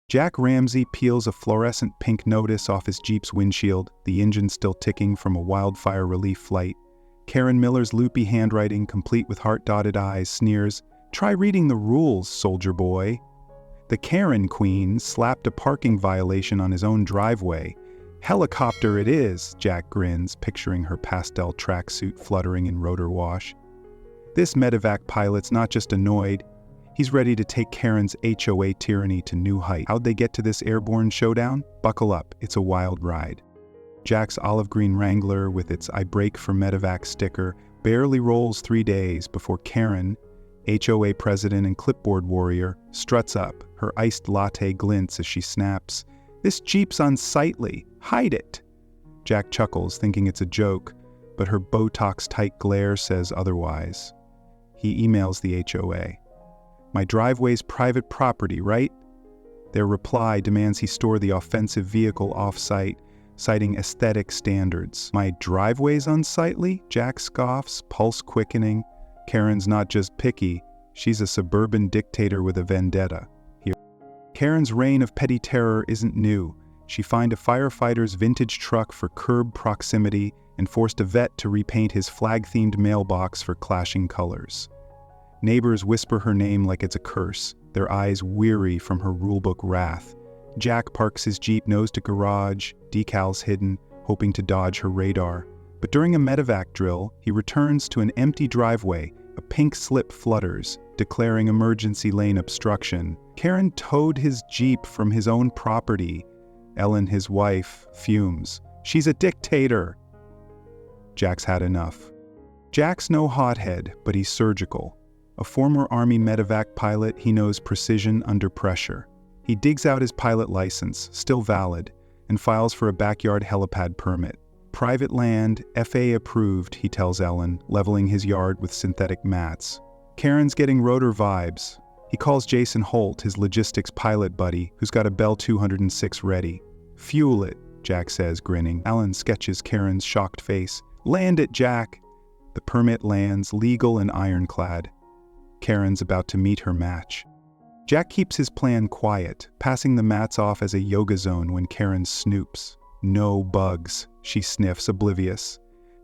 Jack Ramsey peels a fluorescent pink notice off his Jeep's windshield, the engine still ticking from a wildfire relief flight. Karen Miller's loopy handwriting, complete with heart-dotted eyes, sneers, "Try reading the rules, soldier boy." The Karen Queen slapped a parking violation on his own driveway. "Helicopter it is," Jack grins, picturing her pastel tracksuit fluttering in rotor wash. This medevac pilot's not just annoyed, he's ready to take Karen's HOA tyranny to new heights. How'd they get to this airborne showdown? Buckle up, it's a wild ride. Jack's olive green Wrangler with its "I brake for medevac" sticker barely rolls 3 days before Karen, HOA president and clipboard warrior, struts up. Her iced latte glints as she snaps, "This Jeep's unsightly. Hide it." Jack chuckles, thinking it's a joke, but her Botox-tight glare says otherwise. He emails the HOA. "My driveway's private property, right?" Their reply demands he store the offensive vehicle off-site, citing aesthetic standards. "My driveway's unsightly?" Jack scoffs, pulse quickening. Karen's not just picky, she's a suburban dictator with a vendetta. Here. Karen's reign of petty terror isn't new. She fined a firefighter's vintage truck for curb proximity and forced a vet to repaint his flag-themed mailbox for clashing colors. Neighbors whisper her name like it's a curse, their eyes weary from her rulebook wrath. Jack parks his Jeep nose to garage, decals hidden, hoping to dodge her radar. But during a medevac drill, he returns to an empty driveway. A pink slip flutters, declaring emergency lane obstruction. Karen towed his Jeep from his own property. Ellen, his wife, fumes. "She's a dictator." Jack's had enough. Jack's no hothead, but he's surgical. A former Army medevac pilot, he knows precision under pressure. He digs out his pilot license, still valid, and files for a backyard helipad permit. "Private land, FAA approved," he tells Ellen, leveling his yard with synthetic mats. Karen's getting rotor vibes. He calls Jason Holt, his logistics pilot buddy, who's got a Bell 206 ready. "Fuel it," Jack says, grinning. Ellen sketches Karen's shocked face. "Land it, Jack." The permit lands, legal and ironclad. Karen's about to meet her match. Jack keeps his plan quiet, passing the mats off as a yoga zone when Karen snoops. "No bugs," she sniffs, oblivious.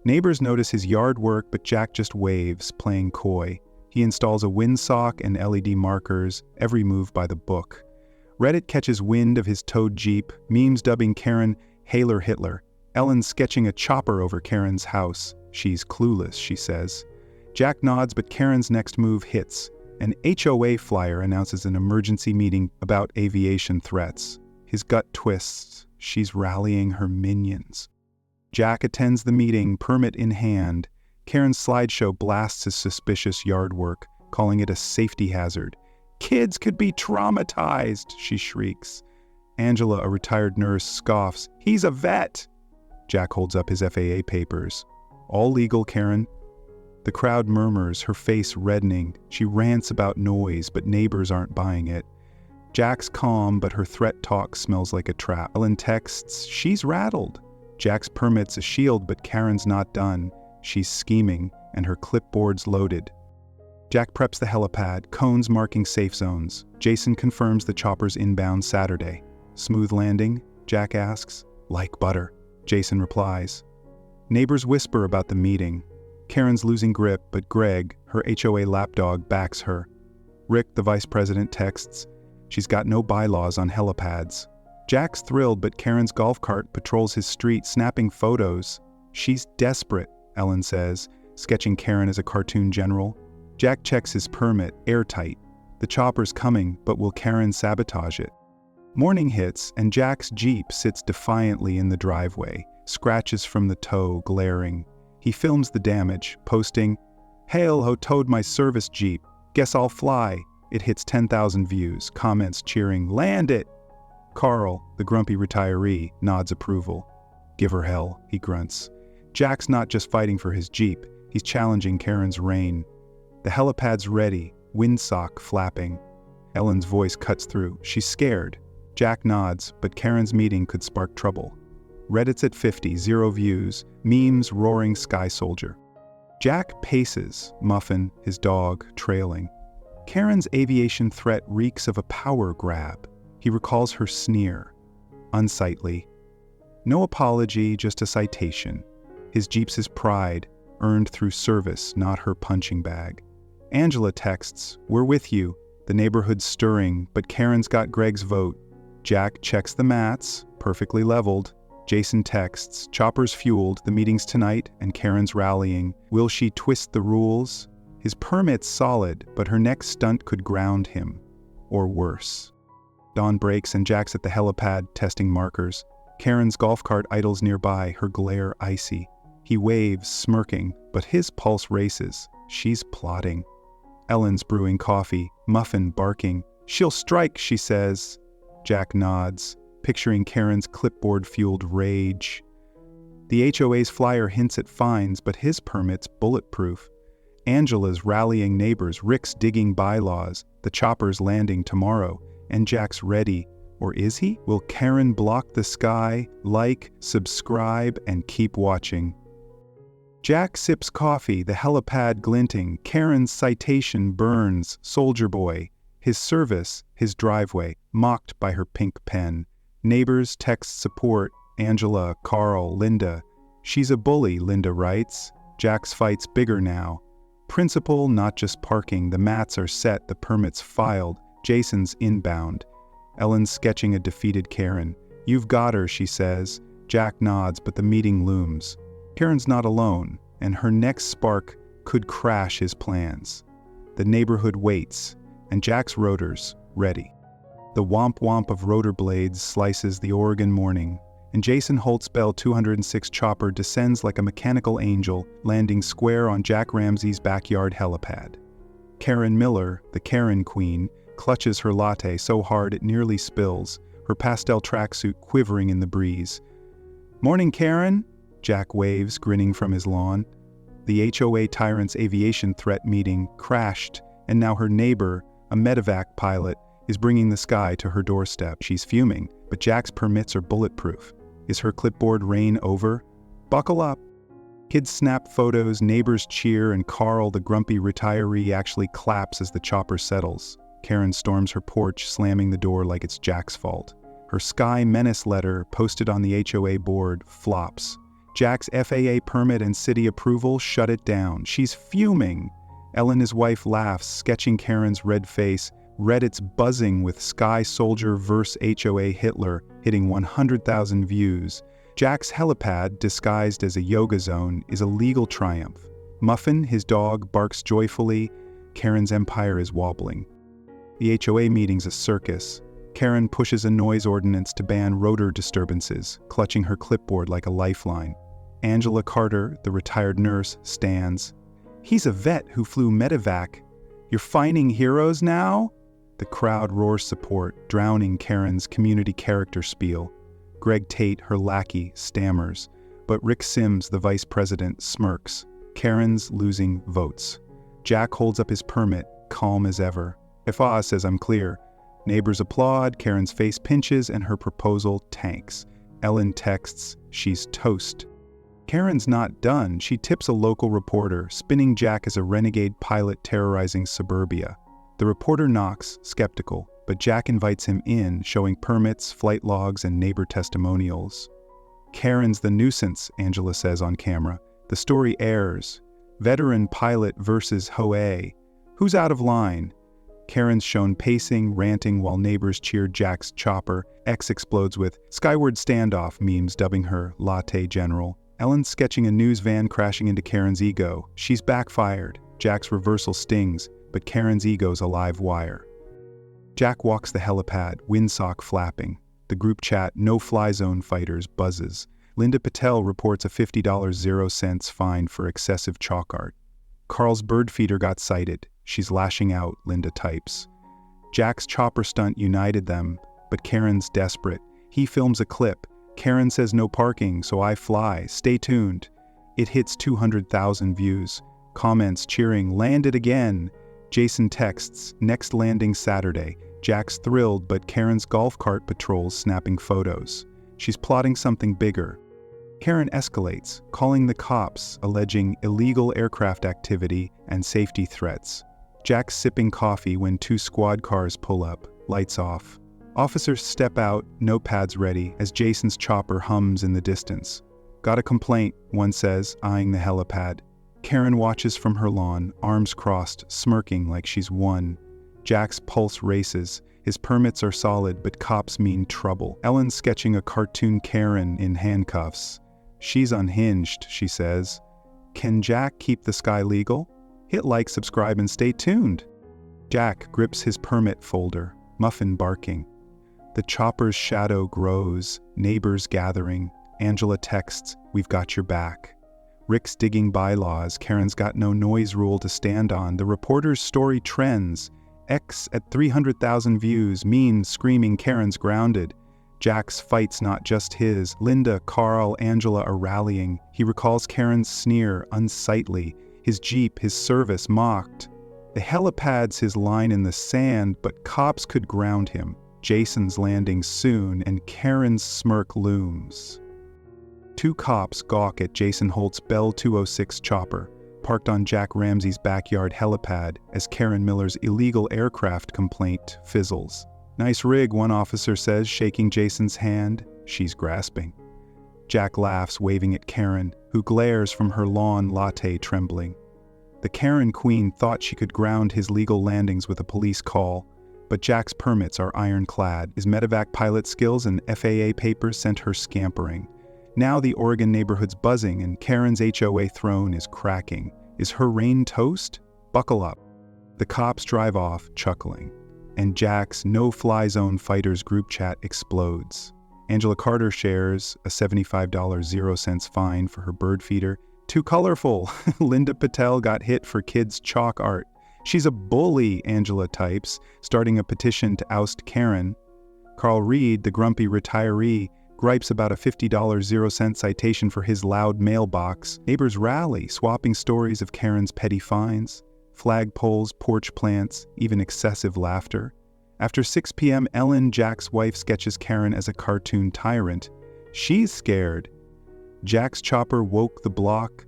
Neighbors notice his yard work, but Jack just waves, playing coy. He installs a windsock and LED markers, every move by the book. Reddit catches wind of his towed Jeep, memes dubbing Karen Hailer Hitler. Ellen's sketching a chopper over Karen's house. "She's clueless," she says. Jack nods, but Karen's next move hits. An HOA flyer announces an emergency meeting about aviation threats. His gut twists. She's rallying her minions. Jack attends the meeting, permit in hand. Karen's slideshow blasts his suspicious yard work, calling it a safety hazard. "Kids could be traumatized," she shrieks. Angela, a retired nurse, scoffs. "He's a vet." Jack holds up his FAA papers. "All legal, Karen." The crowd murmurs, her face reddening. She rants about noise, but neighbors aren't buying it. Jack's calm, but her threat talk smells like a trap. Ellen texts, "She's rattled." Jack's permit's a shield, but Karen's not done. She's scheming, and her clipboard's loaded. Jack preps the helipad, cones marking safe zones. Jason confirms the chopper's inbound Saturday. "Smooth landing?" Jack asks. "Like butter," Jason replies. Neighbors whisper about the meeting. Karen's losing grip, but Greg, her HOA lapdog, backs her. Rick, the vice president, texts, "She's got no bylaws on helipads." Jack's thrilled, but Karen's golf cart patrols his street, snapping photos. "She's desperate," Ellen says, sketching Karen as a cartoon general. Jack checks his permit, airtight. The chopper's coming, but will Karen sabotage it? Morning hits, and Jack's Jeep sits defiantly in the driveway, scratches from the tow glaring. He films the damage, posting, "Hail ho towed my service Jeep. Guess I'll fly." It hits 10,000 views, comments cheering, "Land it!" Carl, the grumpy retiree, nods approval. "Give her hell," he grunts. Jack's not just fighting for his Jeep, he's challenging Karen's reign. The helipad's ready, windsock flapping. Ellen's voice cuts through. She's scared. Jack nods, but Karen's meeting could spark trouble. Reddit's at 50, 0 views, memes roaring sky soldier. Jack paces, Muffin, his dog, trailing. Karen's aviation threat reeks of a power grab. He recalls her sneer. Unsightly. No apology, just a citation. His Jeep's his pride, earned through service, not her punching bag. Angela texts, "We're with you." The neighborhood's stirring, but Karen's got Greg's vote. Jack checks the mats, perfectly leveled. Jason texts, "Chopper's fueled, the meeting's tonight," and Karen's rallying. Will she twist the rules? His permit's solid, but her next stunt could ground him. Or worse. Dawn breaks and Jack's at the helipad, testing markers. Karen's golf cart idles nearby, her glare icy. He waves, smirking, but his pulse races. She's plotting. Ellen's brewing coffee, Muffin barking. "She'll strike," she says. Jack nods, picturing Karen's clipboard-fueled rage. The HOA's flyer hints at fines, but his permit's bulletproof. Angela's rallying neighbors, Rick's digging bylaws, the chopper's landing tomorrow, and Jack's ready. Or is he? Will Karen block the sky, like, subscribe, and keep watching? Jack sips coffee, the helipad glinting. Karen's citation burns, soldier boy. His service, his driveway, mocked by her pink pen. Neighbors text support, Angela, Carl, Linda. "She's a bully," Linda writes. Jack's fight's bigger now. Principle, not just parking. The mats are set, the permits filed. Jason's inbound. Ellen's sketching a defeated Karen. "You've got her," she says. Jack nods, but the meeting looms. Karen's not alone, and her next spark could crash his plans. The neighborhood waits, and Jack's rotors, ready. The womp-womp of rotor blades slices the Oregon morning, and Jason Holt's Bell 206 chopper descends like a mechanical angel, landing square on Jack Ramsey's backyard helipad. Karen Miller, the Karen queen, clutches her latte so hard it nearly spills, her pastel tracksuit quivering in the breeze. "Morning, Karen," Jack waves, grinning from his lawn. The HOA tyrant's aviation threat meeting crashed, and now her neighbor, a medevac pilot, is bringing the sky to her doorstep. She's fuming, but Jack's permits are bulletproof. Is her clipboard reign over? Buckle up. Kids snap photos, neighbors cheer, and Carl, the grumpy retiree, actually claps as the chopper settles. Karen storms her porch, slamming the door like it's Jack's fault. Her Sky Menace letter, posted on the HOA board, flops. Jack's FAA permit and city approval shut it down. She's fuming. Ellen, his wife, laughs, sketching Karen's red face. Reddit's buzzing with Sky Soldier vs. HOA Hitler, hitting 100,000 views. Jack's helipad, disguised as a yoga zone, is a legal triumph. Muffin, his dog, barks joyfully. Karen's empire is wobbling. The HOA meeting's a circus. Karen pushes a noise ordinance to ban rotor disturbances, clutching her clipboard like a lifeline. Angela Carter, the retired nurse, stands. "He's a vet who flew medevac. You're fining heroes now?" The crowd roars support, drowning Karen's community character spiel. Greg Tate, her lackey, stammers, but Rick Sims, the vice president, smirks. Karen's losing votes. Jack holds up his permit, calm as ever. FA says I'm clear. Neighbors applaud, Karen's face pinches, and her proposal tanks. Ellen texts, she's toast. Karen's not done. She tips a local reporter, spinning Jack as a renegade pilot terrorizing suburbia. The reporter knocks, skeptical, but Jack invites him in, showing permits, flight logs, and neighbor testimonials. Karen's the nuisance, Angela says on camera. The story airs. Veteran pilot versus HOA. Who's out of line? Karen's shown pacing, ranting while neighbors cheer Jack's chopper. X explodes with Skyward Standoff memes dubbing her Latte General. Ellen's sketching a news van crashing into Karen's ego. She's backfired. Jack's reversal stings, but Karen's ego's a live wire. Jack walks the helipad, windsock flapping. The group chat, no-fly zone fighters, buzzes. Linda Patel reports a $50.00 fine for excessive chalk art. Carl's bird feeder got cited. She's lashing out, Linda types. Jack's chopper stunt united them, but Karen's desperate. He films a clip. Karen says no parking, so I fly. Stay tuned. It hits 200,000 views. Comments cheering, land it again. Jason texts, next landing Saturday. Jack's thrilled, but Karen's golf cart patrols snapping photos. She's plotting something bigger. Karen escalates, calling the cops, alleging illegal aircraft activity and safety threats. Jack's sipping coffee when two squad cars pull up, lights off. Officers step out, notepads ready, as Jason's chopper hums in the distance. Got a complaint, one says, eyeing the helipad. Karen watches from her lawn, arms crossed, smirking like she's won. Jack's pulse races. His permits are solid, but cops mean trouble. Ellen's sketching a cartoon Karen in handcuffs. She's unhinged, she says. Can Jack keep the sky legal? Hit like, subscribe, and stay tuned. Jack grips his permit folder, Muffin barking. The chopper's shadow grows, neighbors gathering. Angela texts, "We've got your back." Rick's digging bylaws, Karen's got no noise rule to stand on. The reporter's story trends. X at 300,000 views, mean screaming Karen's grounded. Jack's fight's not just his. Linda, Carl, Angela are rallying. He recalls Karen's sneer, unsightly. His Jeep, his service, mocked. The helipad's his line in the sand, but cops could ground him. Jason's landing soon, and Karen's smirk looms. Two cops gawk at Jason Holt's Bell 206 chopper, parked on Jack Ramsey's backyard helipad as Karen Miller's illegal aircraft complaint fizzles. "Nice rig," one officer says, shaking Jason's hand. She's grasping. Jack laughs, waving at Karen, who glares from her lawn latte trembling. The Karen Queen thought she could ground his legal landings with a police call, but Jack's permits are ironclad. His medevac pilot skills and FAA papers sent her scampering. Now the Oregon neighborhood's buzzing and Karen's HOA throne is cracking. Is her reign toast? Buckle up. The cops drive off, chuckling. And Jack's no-fly zone fighters group chat explodes. Angela Carter shares a $75.00 fine for her bird feeder. Too colorful. Linda Patel got hit for kids' chalk art. She's a bully, Angela types, starting a petition to oust Karen. Carl Reed, the grumpy retiree, gripes about a $50.00 citation for his loud mailbox. Neighbors rally, swapping stories of Karen's petty fines. Flagpoles, porch plants, even excessive laughter. After 6 p.m., Ellen, Jack's wife, sketches Karen as a cartoon tyrant. She's scared. Jack's chopper woke the block.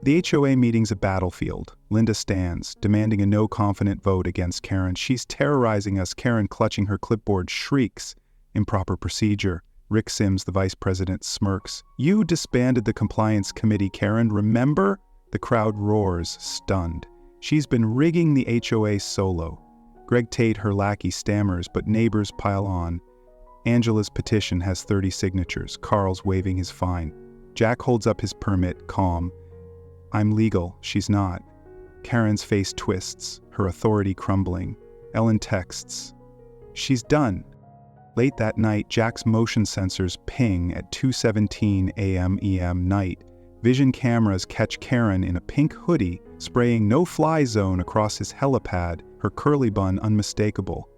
The HOA meeting's a battlefield. Linda stands, demanding a no-confident vote against Karen. "She's terrorizing us," Karen, clutching her clipboard, shrieks. Improper procedure. Rick Sims, the vice president, smirks. "You disbanded the compliance committee, Karen, remember?" The crowd roars, stunned. She's been rigging the HOA solo. Greg Tate, her lackey, stammers, but neighbors pile on. Angela's petition has 30 signatures. Carl's waving his fine. Jack holds up his permit, calm. "I'm legal," she's not. Karen's face twists, her authority crumbling. Ellen texts. "She's done." Late that night, Jack's motion sensors ping at 2:17 a.m. EM night. Vision cameras catch Karen in a pink hoodie, spraying no-fly zone across his helipad, her curly bun unmistakable.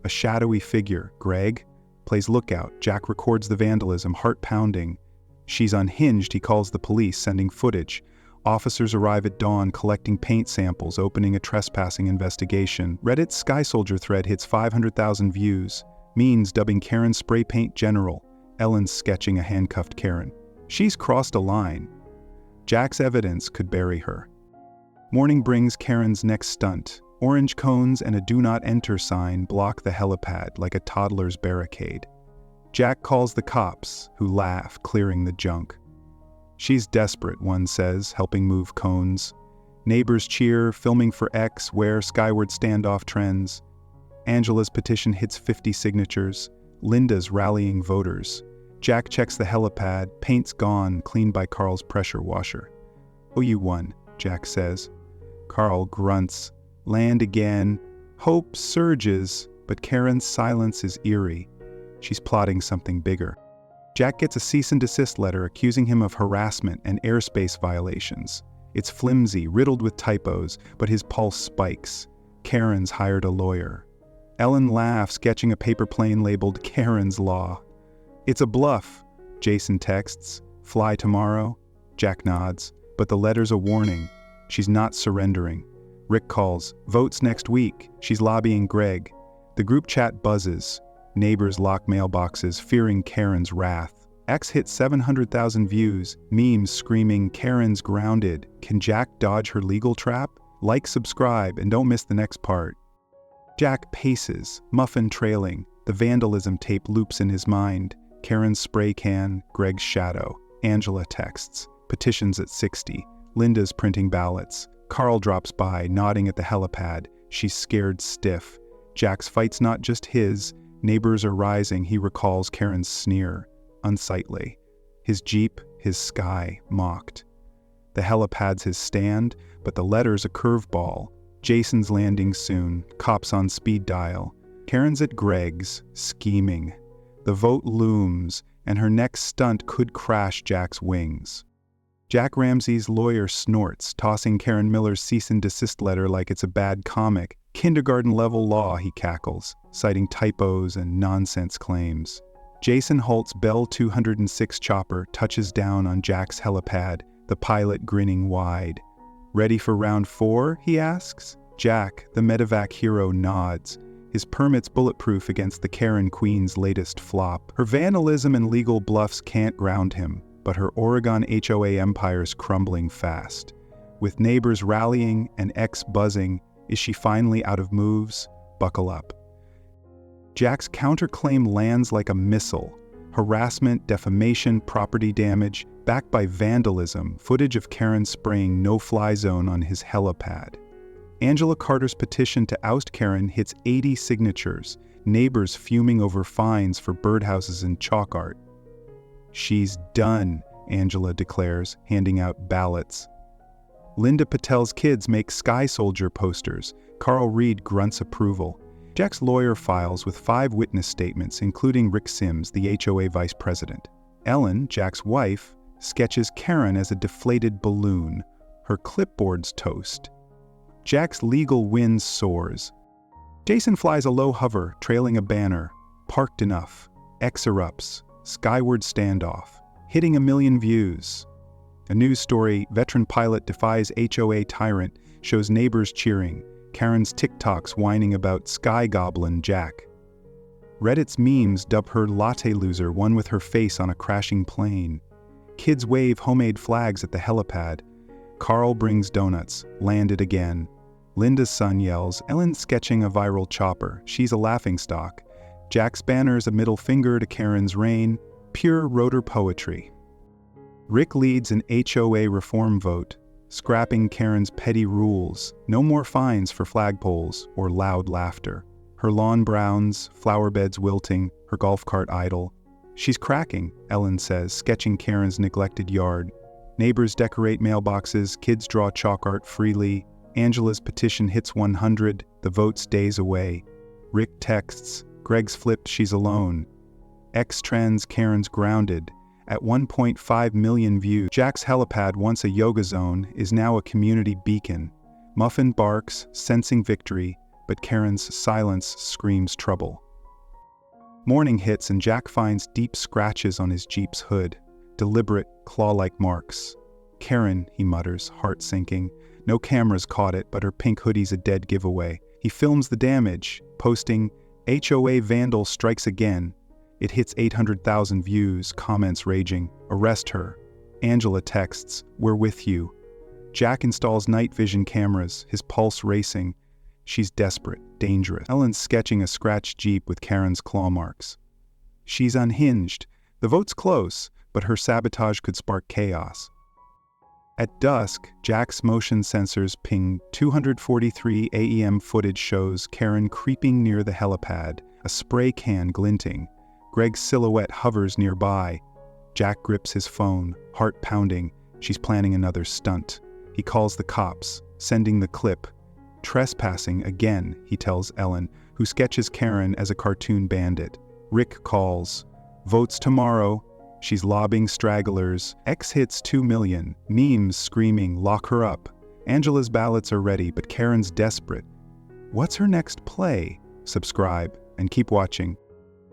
A shadowy figure, Greg, plays lookout. Jack records the vandalism, heart pounding. She's unhinged, he calls the police, sending footage. Officers arrive at dawn, collecting paint samples, opening a trespassing investigation. Reddit's Sky Soldier thread hits 500,000 views. Means dubbing Karen Spray Paint General. Ellen's sketching a handcuffed Karen. She's crossed a line. Jack's evidence could bury her. Morning brings Karen's next stunt. Orange cones and a "Do Not Enter" sign block the helipad like a toddler's barricade. Jack calls the cops, who laugh, clearing the junk. She's desperate, one says, helping move cones. Neighbors cheer, filming for X, where skyward standoff trends. Angela's petition hits 50 signatures. Linda's rallying voters. Jack checks the helipad, paint's gone, cleaned by Carl's pressure washer. "Oh, you won," Jack says. Carl grunts. Land again. Hope surges, but Karen's silence is eerie. She's plotting something bigger. Jack gets a cease and desist letter accusing him of harassment and airspace violations. It's flimsy, riddled with typos, but his pulse spikes. Karen's hired a lawyer. Ellen laughs, sketching a paper plane labeled Karen's Law. "It's a bluff," Jason texts. "Fly tomorrow?" Jack nods, but the letter's a warning. She's not surrendering. Rick calls. "Votes next week." She's lobbying Greg. The group chat buzzes. Neighbors lock mailboxes, fearing Karen's wrath. X hits 700,000 views. Memes screaming, "Karen's grounded." Can Jack dodge her legal trap? Like, subscribe, and don't miss the next part. Jack paces, Muffin trailing. The vandalism tape loops in his mind. Karen's spray can, Greg's shadow. Angela texts. Petitions at 60. Linda's printing ballots. Carl drops by, nodding at the helipad. She's scared stiff. Jack's fight's not just his. Neighbors are rising. He recalls Karen's sneer. Unsightly. His Jeep, his sky, mocked. The helipad's his stand, but the letter's a curveball. Jason's landing soon. Cops on speed dial. Karen's at Greg's, scheming. The vote looms, and her next stunt could crash Jack's wings. Jack Ramsey's lawyer snorts, tossing Karen Miller's cease and desist letter like it's a bad comic. Kindergarten-level law, he cackles, citing typos and nonsense claims. Jason Holt's Bell 206 chopper touches down on Jack's helipad, the pilot grinning wide. Ready for round 4, he asks. Jack, the medevac hero, nods. His permit's bulletproof against the Karen Queen's latest flop. Her vandalism and legal bluffs can't ground him, but her Oregon HOA empire's crumbling fast. With neighbors rallying and ex buzzing, is she finally out of moves? Buckle up. Jack's counterclaim lands like a missile. Harassment, defamation, property damage, backed by vandalism, footage of Karen spraying no-fly zone on his helipad. Angela Carter's petition to oust Karen hits 80 signatures, neighbors fuming over fines for birdhouses and chalk art. She's done, Angela declares, handing out ballots. Linda Patel's kids make Sky Soldier posters. Carl Reed grunts approval. Jack's lawyer files with 5 witness statements, including Rick Sims, the HOA vice president. Ellen, Jack's wife, sketches Karen as a deflated balloon. Her clipboard's toast. Jack's legal win soars. Jason flies a low hover, trailing a banner. Parked enough. X erupts. Skyward standoff. Hitting 1 million views. A news story, veteran pilot defies HOA tyrant, shows neighbors cheering. Karen's TikToks whining about Sky Goblin Jack. Reddit's memes dub her latte loser, one with her face on a crashing plane. Kids wave homemade flags at the helipad. Carl brings donuts, landed again. Linda's son yells, Ellen's sketching a viral chopper, she's a laughingstock. Jack's banner's a middle finger to Karen's reign, pure rotor poetry. Rick leads an HOA reform vote, scrapping Karen's petty rules, no more fines for flagpoles or loud laughter. Her lawn browns, flower beds wilting, her golf cart idle. She's cracking, Ellen says, sketching Karen's neglected yard. Neighbors decorate mailboxes, kids draw chalk art freely. Angela's petition hits 100, the vote's days away. Rick texts, Greg's flipped, she's alone. X trends, Karen's grounded. At 1.5 million views, Jack's helipad, once a yoga zone, is now a community beacon. Muffin barks, sensing victory, but Karen's silence screams trouble. Morning hits and Jack finds deep scratches on his Jeep's hood, deliberate, claw-like marks. Karen, he mutters, heart sinking. No cameras caught it, but her pink hoodie's a dead giveaway. He films the damage, posting, HOA vandal strikes again. It hits 800,000 views, comments raging. Arrest her. Angela texts, we're with you. Jack installs night vision cameras, his pulse racing. She's desperate, dangerous. Ellen's sketching a scratched Jeep with Karen's claw marks. She's unhinged. The vote's close, but her sabotage could spark chaos. At dusk, Jack's motion sensors ping 243 AEM footage shows Karen creeping near the helipad, a spray can glinting. Greg's silhouette hovers nearby. Jack grips his phone, heart pounding. She's planning another stunt. He calls the cops, sending the clip. Trespassing again, he tells Ellen, who sketches Karen as a cartoon bandit. Rick calls. Votes tomorrow. She's lobbing stragglers. X hits 2 million. Memes screaming, lock her up. Angela's ballots are ready, but Karen's desperate. What's her next play? Subscribe and keep watching.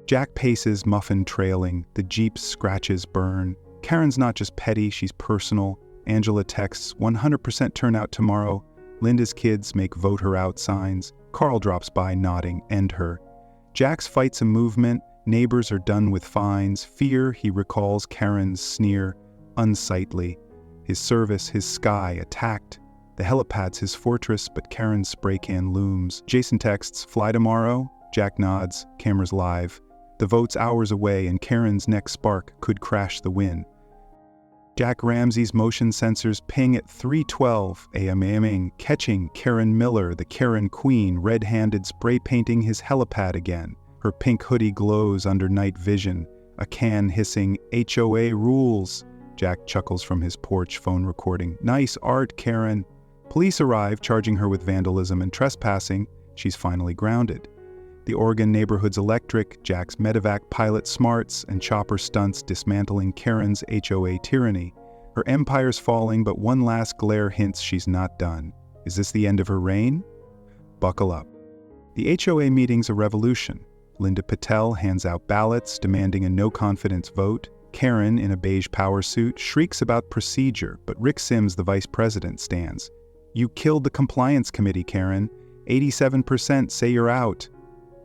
Jack paces, muffin trailing. The Jeep's scratches burn. Karen's not just petty, she's personal. Angela texts, 100% turnout tomorrow. Linda's kids make vote her out signs. Carl drops by nodding, end her. Jack's fights a movement. Neighbors are done with fines. Fear, he recalls Karen's sneer. Unsightly. His service, his sky, attacked. The helipad's his fortress, but Karen's spray can looms. Jason texts, fly tomorrow? Jack nods, cameras live. The vote's hours away and Karen's next spark could crash the win. Jack Ramsey's motion sensors ping at 3:12 a.m. catching Karen Miller, the Karen Queen, red-handed spray painting his helipad again. Her pink hoodie glows under night vision, a can hissing, "HOA rules." Jack chuckles from his porch phone recording. "Nice art, Karen." Police arrive, charging her with vandalism and trespassing. She's finally grounded. The Oregon neighborhood's electric, Jack's medevac pilot smarts, and chopper stunts dismantling Karen's HOA tyranny. Her empire's falling, but one last glare hints she's not done. Is this the end of her reign? Buckle up. The HOA meeting's a revolution. Linda Patel hands out ballots demanding a no-confidence vote. Karen, in a beige power suit, shrieks about procedure, but Rick Sims, the vice president, stands. "You killed the compliance committee, Karen. 87% say you're out."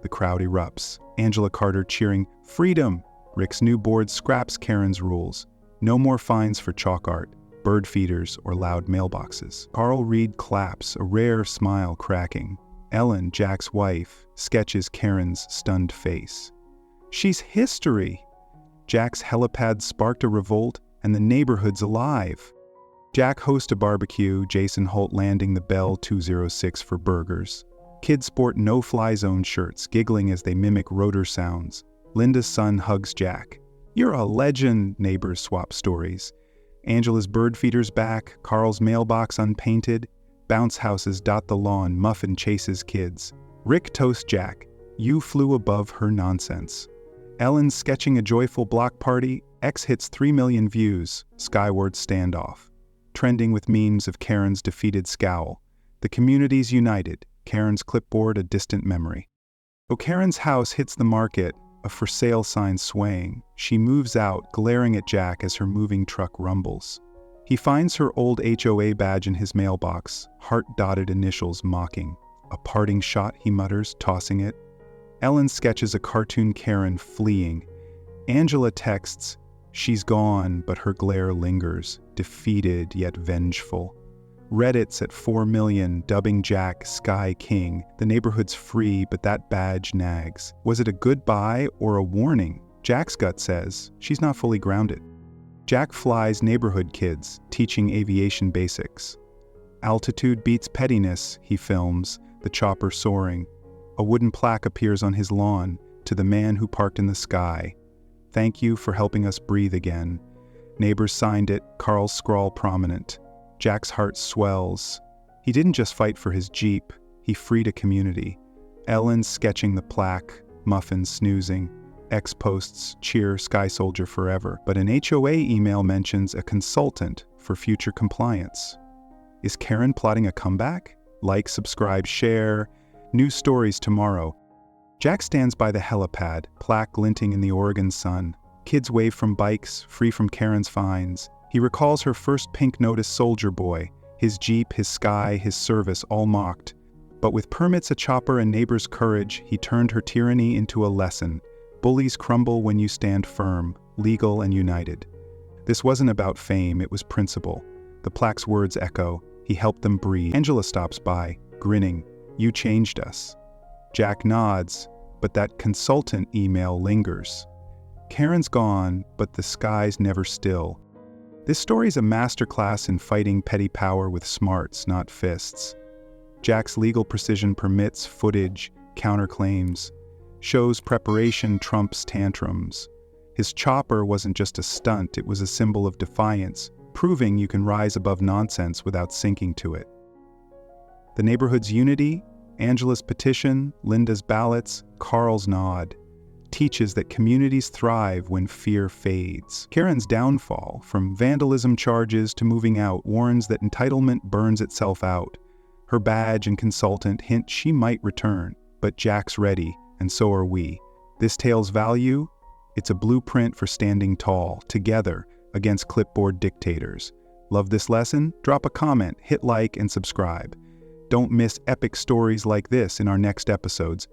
The crowd erupts. Angela Carter cheering, "Freedom!" Rick's new board scraps Karen's rules. No more fines for chalk art, bird feeders, or loud mailboxes. Carl Reed claps, a rare smile cracking. Ellen, Jack's wife, sketches Karen's stunned face. "She's history!" Jack's helipad sparked a revolt, and the neighborhood's alive. Jack hosts a barbecue, Jason Holt landing the Bell 206 for burgers. Kids sport no-fly zone shirts, giggling as they mimic rotor sounds. Linda's son hugs Jack. "You're a legend," neighbors swap stories. Angela's bird feeder's back, Carl's mailbox unpainted. Bounce houses dot the lawn, Muffin chases kids. Rick toasts Jack. "You flew above her nonsense." Ellen's sketching a joyful block party. X hits 3 million views, Skyward standoff. Trending with memes of Karen's defeated scowl. The community's united. Karen's clipboard a distant memory. Karen's house hits the market, a for sale sign swaying. She moves out, glaring at Jack as her moving truck rumbles. He finds her old HOA badge in his mailbox, heart-dotted initials mocking. "A parting shot," he mutters, tossing it. Ellen sketches a cartoon Karen fleeing. Angela texts, "She's gone, but her glare lingers, defeated yet vengeful." Reddit's at 4 million, dubbing Jack Sky King. The neighborhood's free, but that badge nags. Was it a goodbye or a warning? Jack's gut says she's not fully grounded. Jack flies neighborhood kids, teaching aviation basics. Altitude beats pettiness, he films, the chopper soaring. A wooden plaque appears on his lawn, "To the man who parked in the sky. Thank you for helping us breathe again." Neighbors signed it, Carl's scrawl prominent. Jack's heart swells. He didn't just fight for his Jeep, he freed a community. Ellen sketching the plaque, Muffin snoozing. X posts, "Cheer, Sky Soldier forever." But an HOA email mentions a consultant for future compliance. Is Karen plotting a comeback? Like, subscribe, share. New stories tomorrow. Jack stands by the helipad, plaque glinting in the Oregon sun. Kids wave from bikes, free from Karen's fines. He recalls her first pink notice soldier boy, his Jeep, his sky, his service, all mocked. But with permits, a chopper, and neighbors' courage, he turned her tyranny into a lesson. Bullies crumble when you stand firm, legal and united. This wasn't about fame, it was principle. The plaque's words echo, he helped them breathe. Angela stops by, grinning, "You changed us." Jack nods, but that consultant email lingers. Karen's gone, but the sky's never still. This story's a masterclass in fighting petty power with smarts, not fists. Jack's legal precision permits footage, counterclaims, shows preparation trumps tantrums. His chopper wasn't just a stunt, it was a symbol of defiance, proving you can rise above nonsense without sinking to it. The neighborhood's unity, Angela's petition, Linda's ballots, Carl's nod, teaches that communities thrive when fear fades. Karen's downfall, from vandalism charges to moving out, warns that entitlement burns itself out. Her badge and consultant hint she might return, but Jack's ready, and so are we. This tale's value? It's a blueprint for standing tall, together, against clipboard dictators. Love this lesson? Drop a comment, hit like, and subscribe. Don't miss epic stories like this in our next episodes.